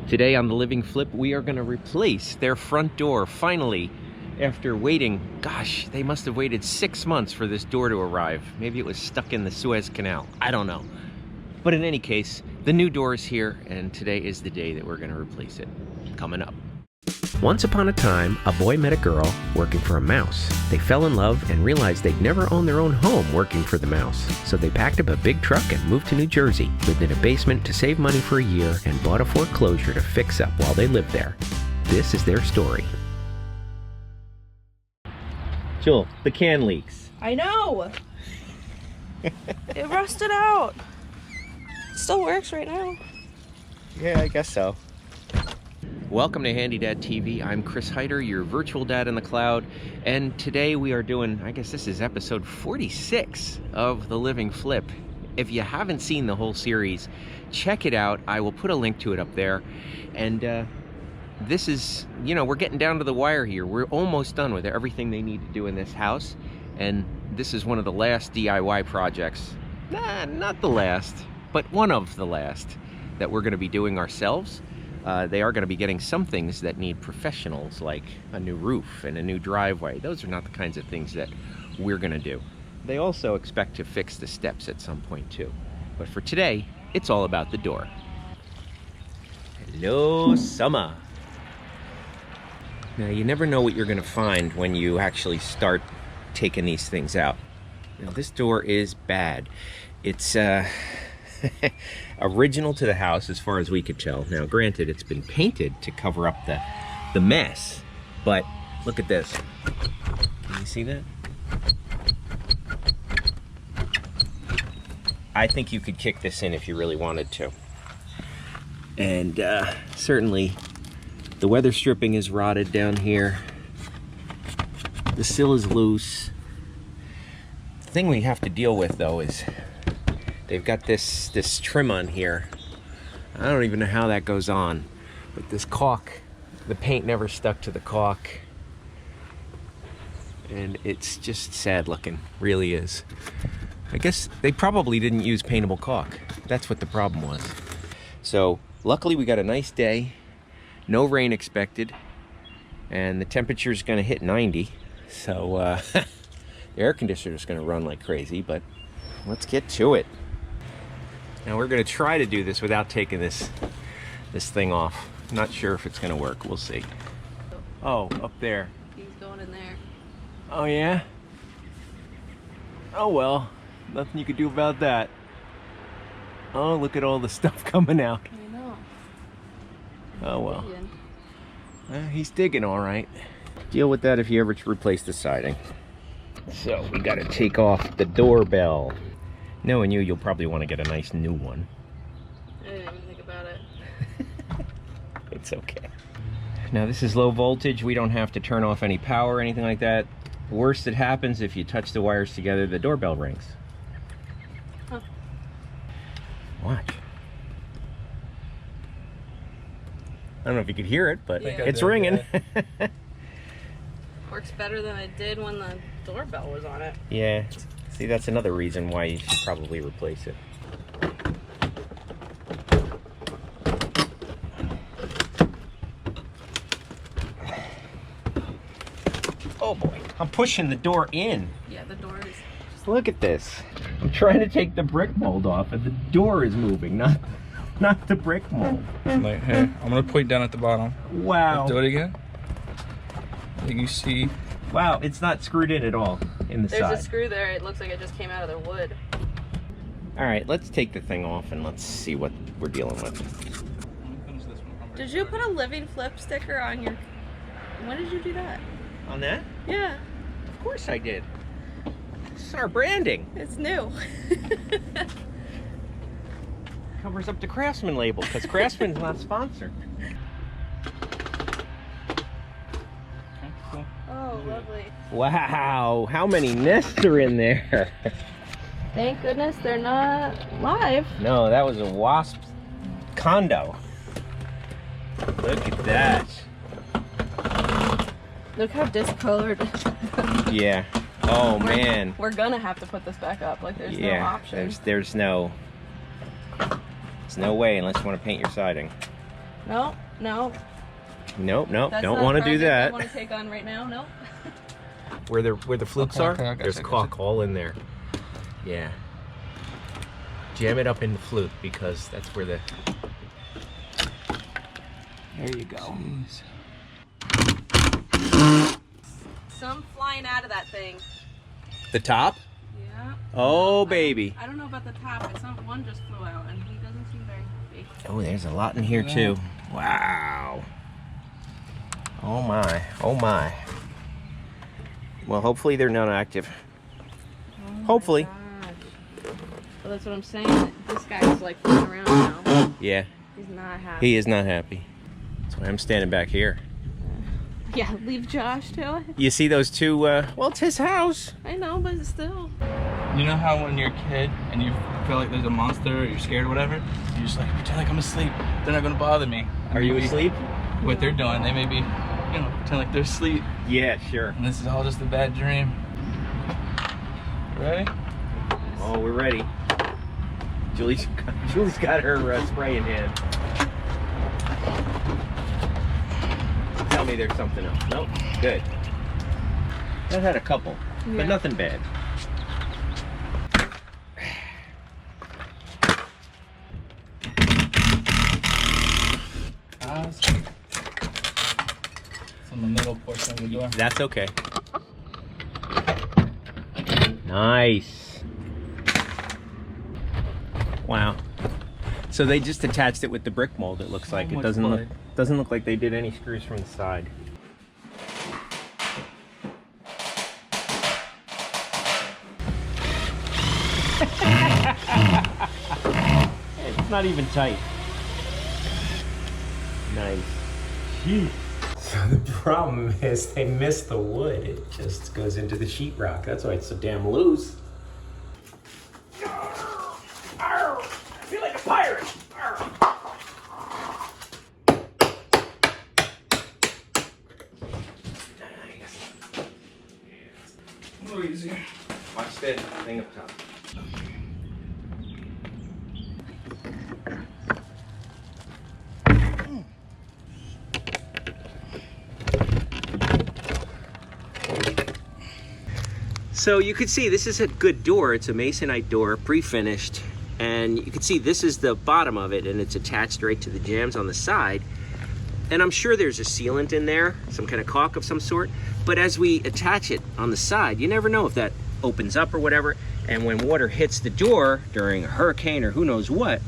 Today on The Living Flip, we are going to replace their front door, finally, after waiting, gosh, they must have waited 6 months for this door to arrive. Maybe it was stuck in the Suez Canal. I don't know. But in any case, the new door is here, and today is the day that we're going to replace it. Coming up. Once upon a time, a boy met a girl working for a mouse. They fell in love and realized they'd never own their own home working for the mouse. So they packed up a big truck and moved to New Jersey, lived in a basement to save money for a year, and bought a foreclosure to fix up while they lived there. This is their story. Joel, the can leaks. I know! It rusted out. It still works right now. Yeah, I guess so. Welcome to HandyDadTV. I'm Chris Heider, your virtual dad in the cloud, and today we are doing, I guess this is episode 46 of The Living Flip. If you haven't seen the whole series, check it out. I will put a link to it up there. And this is, you know, we're getting down to the wire here. We're almost done with everything they need to do in this house, and this is one of the last DIY projects. Not the last, but one of the last that we're going to be doing ourselves. They are going to be getting some things that need professionals, like a new roof and a new driveway. Those are not the kinds of things that we're going to do. They also expect to fix the steps at some point too. But for today, it's all about the door. Hello, summer. Now, you never know what you're going to find when you actually start taking these things out. Now, this door is bad. It's original to the house as far as we could tell. Now, granted, it's been painted to cover up the mess, but look at this. Can you see that? I think you could kick this in if you really wanted to. And certainly the weather stripping is rotted down here. The sill is loose. The thing we have to deal with, though, is they've got this trim on here. I don't even know how that goes on, but this caulk, the paint never stuck to the caulk, and it's just sad looking, really is. I guess they probably didn't use paintable caulk. That's what the problem was. So luckily we got a nice day, no rain expected, and the temperature is going to hit 90. So the air conditioner is going to run like crazy, but let's get to it. Now we're going to try to do this without taking this thing off. I'm not sure if it's going to work. We'll see. Oh, up there. He's going in there. Oh, yeah? Oh, well. Nothing you could do about that. Oh, look at all the stuff coming out. I know. Oh, well. He's digging all right. Deal with that if you ever replace the siding. So we got to take off the doorbell. Knowing you, you'll probably want to get a nice new one. I didn't even think about it. It's okay. Now this is low voltage. We don't have to turn off any power or anything like that. The worst that happens, if you touch the wires together, the doorbell rings. Huh. Watch. I don't know if you could hear it, but yeah. it's ringing. Yeah. Works better than it did when the doorbell was on it. Yeah. See, that's another reason why you should probably replace it. Oh boy, I'm pushing the door in. Yeah, the door is... Look at this. I'm trying to take the brick mold off and the door is moving, not the brick mold. Like, hey, I'm gonna point down at the bottom. Wow. Do it again. Like you see. Wow, it's not screwed in at all in the side. There's a screw there. It looks like it just came out of the wood. All right, let's take the thing off and let's see what we're dealing with. Did you put a Living Flip sticker on your... When did you do that? On that? Yeah. Of course I did. This is our branding. It's new. Covers up the Craftsman label because Craftsman's not sponsored. Oh, lovely. Wow, how many nests are in there? Thank goodness they're not live. No, that was a wasp condo. Look at that. Look how discolored. Yeah. Oh, man. We're gonna have to put this back up. Like, there's no option. There's no way unless you want to paint your siding. No, no. Nope, nope. That's Don't not want a to do target I that. want to take on right now. Nope. Where the flukes Okay, are, okay, I gotcha, there's I gotcha. caulk all in there. Yeah. Jam it up in the fluke because that's where the... There you go. Jeez. Some flying out of that thing. The top? Yeah. Oh, baby. I don't know about the top. It's not one just flew out, and he doesn't seem very big. Oh, there's a lot in here too. Wow. Oh my. Oh my. Well, hopefully they're not active. Oh my Hopefully. gosh. Well, that's what I'm saying. This guy's like flying around now. Yeah. He's not happy. He is not happy. That's why I'm standing back here. Yeah, leave Josh to it. You see those two, well, it's his house. I know, but still. You know how when you're a kid and you feel like there's a monster or you're scared or whatever, you just like pretend like I'm asleep. They're not gonna bother me. Are you Maybe asleep? What they're doing, they may be, you know, pretend like they're asleep. Yeah, sure. And this is all just a bad dream. Ready? Oh, we're ready. Julie's got her spray in hand. Tell me there's something else. Nope. Good. I've had a couple, Yeah. but nothing bad. It's on the middle portion of the door. That's okay. Nice. Wow. So they just attached it with the brick mold. It looks like it doesn't look like they did any screws from the side. It's not even tight. Nice. Jeez. So the problem is they missed the wood. It just goes into the sheetrock. That's why it's so damn loose. I feel like a pirate. A little easier. Watch that thing up top. So you can see this is a good door. It's a masonite door, pre-finished. And you can see this is the bottom of it, and it's attached right to the jambs on the side. And I'm sure there's a sealant in there, some kind of caulk of some sort. But as we attach it on the side, you never know if that opens up or whatever. And when water hits the door during a hurricane or who knows what,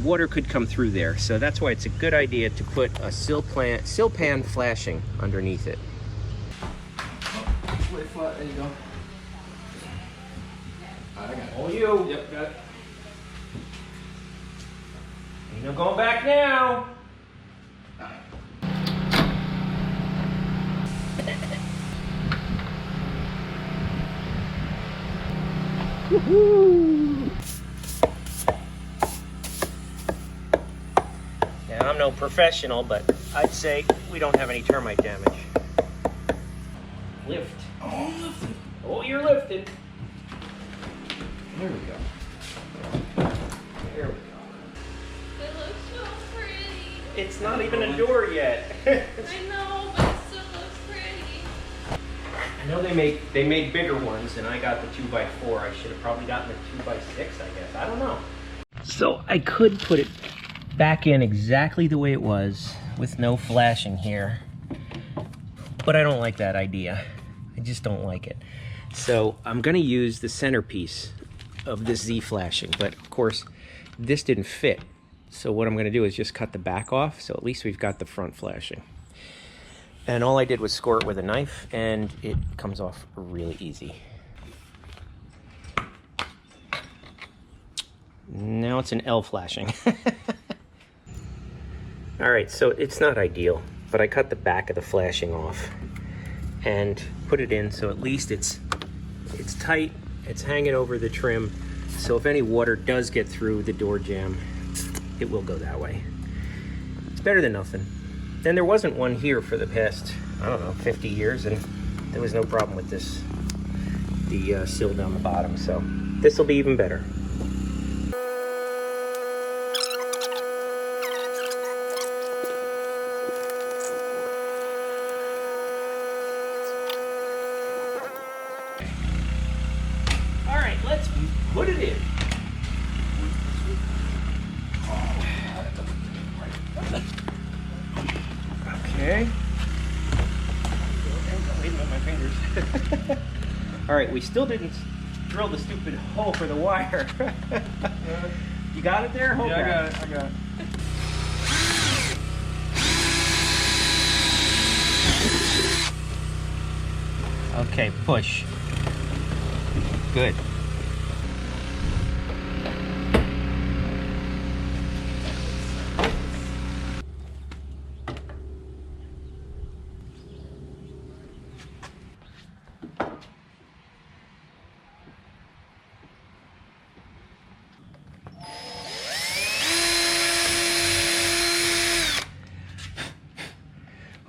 water could come through there. So that's why it's a good idea to put a sill pan flashing underneath it. Lay flat, there you go. I got it. Oh, you. Yep, got it. Ain't no going back now. Woohoo! Now, I'm no professional, but I'd say we don't have any termite damage. Lift. Oh, I'm lifting. Oh, you're lifting. There we go. There we go. It looks so pretty. It's not even a door yet. I know, but it still looks pretty. I know they made bigger ones, and I got the 2x4. I should have probably gotten the 2x6, I guess. I don't know. So I could put it back in exactly the way it was with no flashing here, but I don't like that idea. I just don't like it. So I'm gonna use the centerpiece of this Z flashing, but of course this didn't fit. So what I'm gonna do is just cut the back off, so at least we've got the front flashing. And all I did was score it with a knife, and it comes off really easy. Now it's an L flashing. All right, so it's not ideal, but I cut the back of the flashing off and put it in so at least it's tight, it's hanging over the trim, so if any water does get through the door jamb, it will go that way. It's better than nothing. And there wasn't one here for the past, I don't know, 50 years, and there was no problem with this, the sill down the bottom, so this will be even better. Put it in. Okay. Waving on my fingers. All right, we still didn't drill the stupid hole for the wire. You got it there? Hold yeah, that. I got it. Okay, push. Good.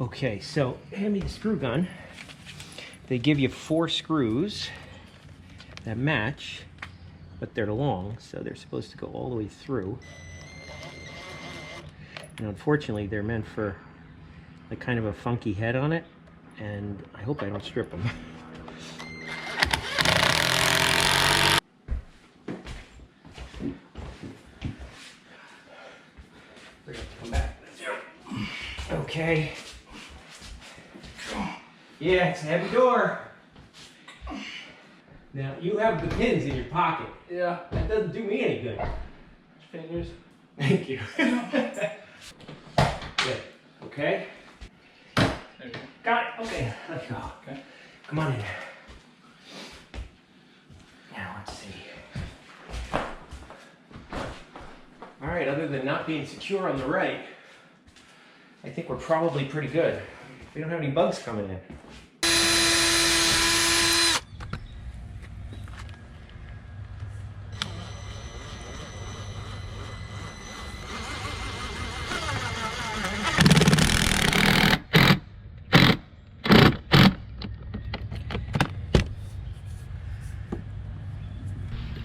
Okay, so hand me the screw gun. They give you 4 screws that match, but they're long, so they're supposed to go all the way through. And unfortunately, they're meant for like kind of a funky head on it, and I hope I don't strip them. We're gonna have to come back. Okay. Yeah, it's a heavy door. Now, you have the pins in your pocket. Yeah. That doesn't do me any good. Fingers. Thank you. Good. Okay. There you go. Got it. Okay, let's go. Okay. Come on in. Now, let's see. All right, other than not being secure on the right, I think we're probably pretty good. We don't have any bugs coming in.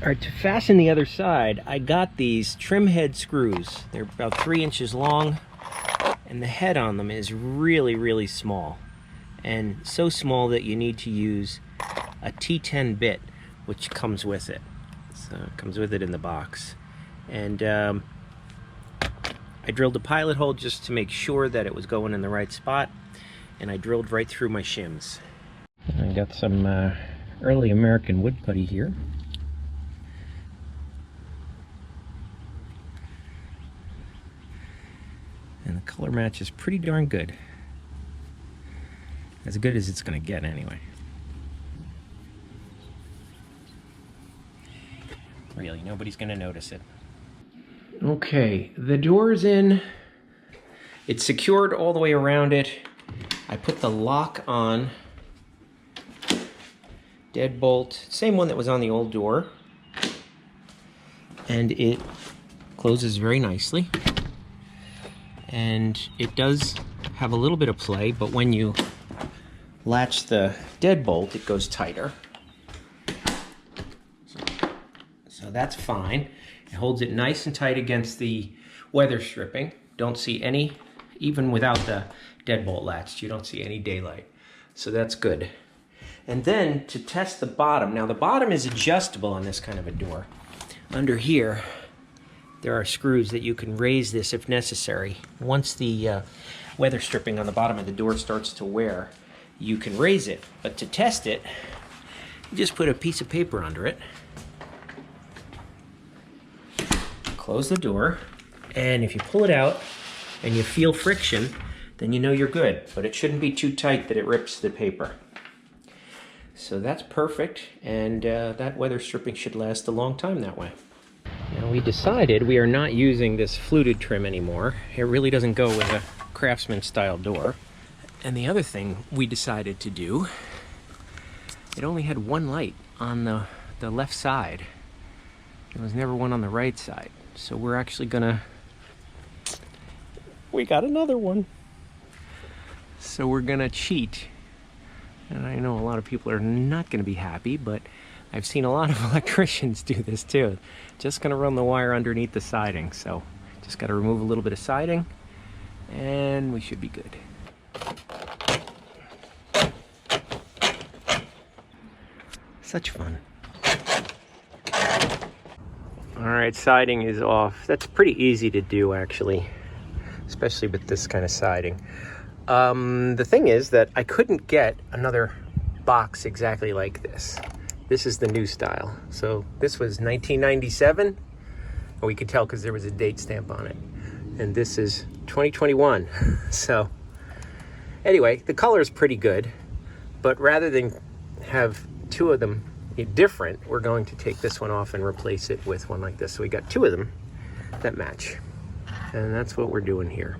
All right, to fasten the other side, I got these trim head screws. They're about 3 inches long, and the head on them is really, really small. And so small that you need to use a T10 bit, which comes with it. So it comes with it in the box. And I drilled a pilot hole just to make sure that it was going in the right spot, and I drilled right through my shims. I got some early American wood putty here. And the color match is pretty darn good. As good as it's going to get anyway. Really, nobody's going to notice it. Okay, the door's in. It's secured all the way around it. I put the lock on. Deadbolt, same one that was on the old door. And it closes very nicely. And it does have a little bit of play, but when you latch the deadbolt, it goes tighter. So that's fine. It holds it nice and tight against the weather stripping. Don't see any, even without the deadbolt latched, you don't see any daylight. So that's good. And then to test the bottom, now the bottom is adjustable on this kind of a door. Under here, there are screws that you can raise this if necessary. Once the weather stripping on the bottom of the door starts to wear, you can raise it. But to test it, you just put a piece of paper under it, close the door, and if you pull it out and you feel friction, then you know you're good. But it shouldn't be too tight that it rips the paper. So that's perfect, and that weather stripping should last a long time that way. Now we decided we are not using this fluted trim anymore. It really doesn't go with a Craftsman style door. And the other thing we decided to do, it only had one light on the left side. There was never one on the right side. So we're actually gonna, we got another one. So we're gonna cheat. And I know a lot of people are not gonna be happy, but I've seen a lot of electricians do this too. Just gonna run the wire underneath the siding. So just gotta remove a little bit of siding and we should be good. Such fun. All right, siding is off. That's pretty easy to do, actually, especially with this kind of siding. The thing is that I couldn't get another box exactly like this. This is the new style. So this was 1997. We could tell because there was a date stamp on it. And this is 2021. So anyway, the color is pretty good. But rather than have two of them different, we're going to take this one off and replace it with one like this. So we got two of them that match. And that's what we're doing here.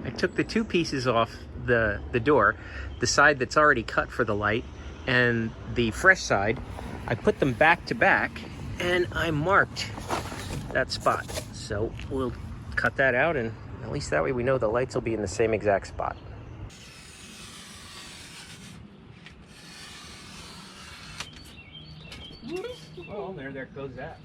I took the two pieces off the door, the side that's already cut for the light and the fresh side. I put them back to back and I marked that spot. So we'll cut that out, and at least that way we know the lights will be in the same exact spot. Well, there goes that.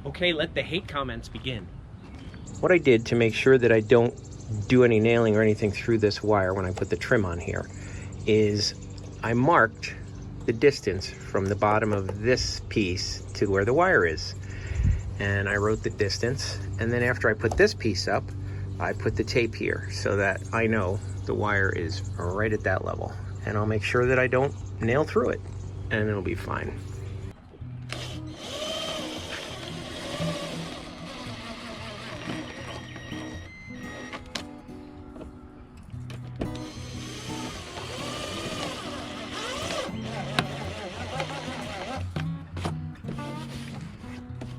Okay, let the hate comments begin. What I did to make sure that I don't do any nailing or anything through this wire when I put the trim on here is I marked the distance from the bottom of this piece to where the wire is. And I wrote the distance, and then after I put this piece up, I put the tape here so that I know the wire is right at that level. And I'll make sure that I don't nail through it, and it'll be fine.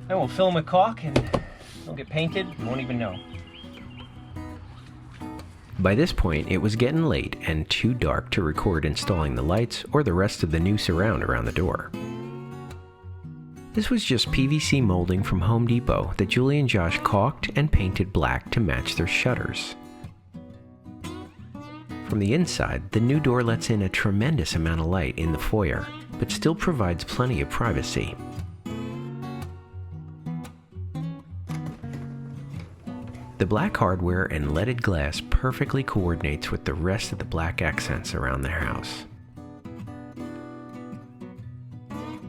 Then we'll fill them with caulk and they'll get painted and won't even know. By this point, it was getting late and too dark to record installing the lights or the rest of the new surround around the door. This was just PVC molding from Home Depot that Julie and Josh caulked and painted black to match their shutters. From the inside, the new door lets in a tremendous amount of light in the foyer, but still provides plenty of privacy. The black hardware and leaded glass perfectly coordinates with the rest of the black accents around the house.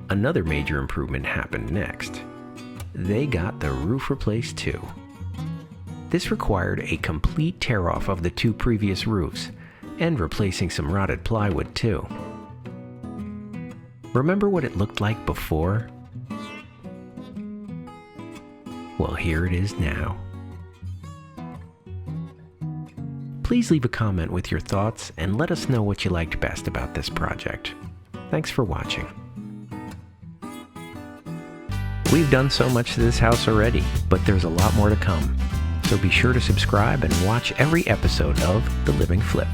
Another major improvement happened next. They got the roof replaced too. This required a complete tear-off of the two previous roofs and replacing some rotted plywood too. Remember what it looked like before? Well, here it is now. Please leave a comment with your thoughts and let us know what you liked best about this project. Thanks for watching. We've done so much to this house already, but there's a lot more to come. So be sure to subscribe and watch every episode of The Living Flip.